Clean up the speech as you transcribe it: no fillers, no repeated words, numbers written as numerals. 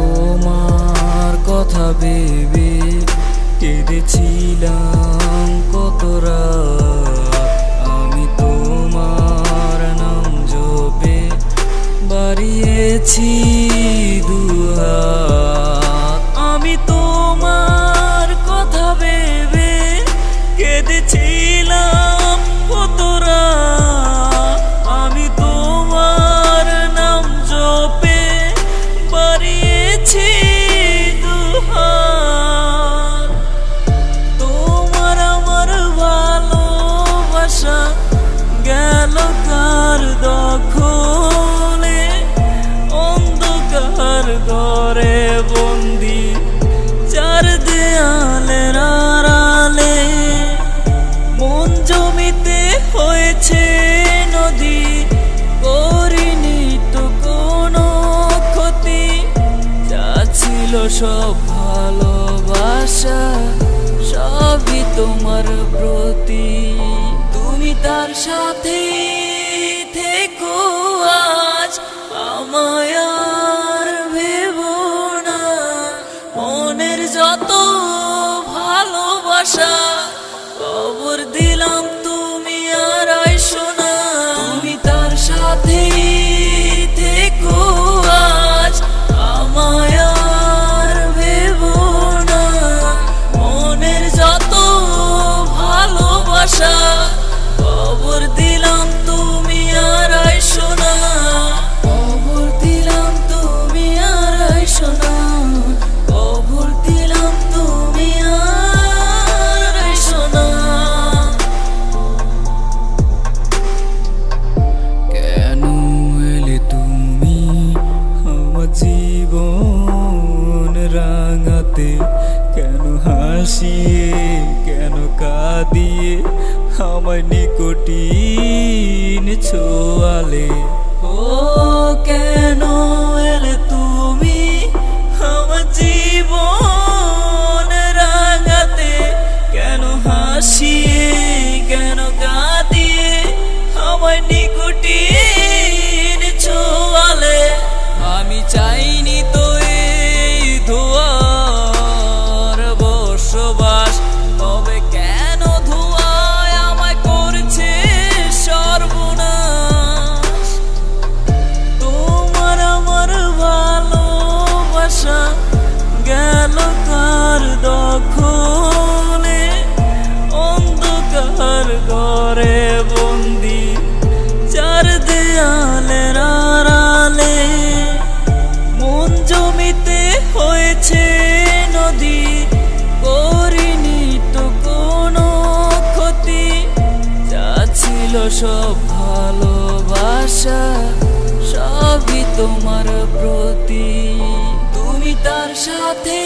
তোমার কথা ভেবে কেঁদেছিলাম কত রাত। আমি তোমার নাম জপে বাড়িয়েছি দুহাত। আমি তোমার কথা ভেবে কেঁদেছিলাম কত রাত। আমি তোমার নাম জপে বাড়িয়েছি দুহাত। তোমার আমার ভালোবাসা গেল কার দখলে, অন্ধকার ঘরে বন্দি চার দেয়ালের আড়ালে। মন জমিতে হয়েছে নদী, করিনি তো কোনো ক্ষতি। যা ছিল সব ভালোবাসা, সবই তোমার প্রতি। তুমি তার সাথে থেকো আজ, আমায় আর ভেবো না। মনের যত ভালোবাসা খবর দিলাম, তুমি আর আইসো না। তুমি তার সাথে থেকো আজ, আমায় আর ভেবো না। মনের যত ভালোবাসা খবর দিলাম, তুমি আর আইসো না। খবর দিলাম, তুমি আর আইসো না। খবর দিলাম, তুমি আর আইসো না। কেন এলে তুমি আমার জীবন রাঙাতে? কেন হাসিয়ে, কেন কাঁদিয়ে আমায় নিকটিন ছোঁয়ালে? ও কেন এলে তুমি আমার জীবন রাঙাতে? কেন হাসিয়ে, কেন কাঁদিয়ে আমায় নিকটিন ছোঁয়ালে? আমি চাইনি তো এই ধোঁয়ার বসবাস, তবে কেন ধোঁয়ায় আমায় করছে সর্বনাশ? তোমার আমার ভালোবাসা গেল কার দখলে, অন্ধকার ঘরে বন্দি চার দেয়ালের আড়ালে। মন জমিতে হয়েছে নদী, করিনি তো কোনো ক্ষতি। যা ছিল সব ভালোবাসা, সবই তোমার প্রতি। তুমি তার সাথে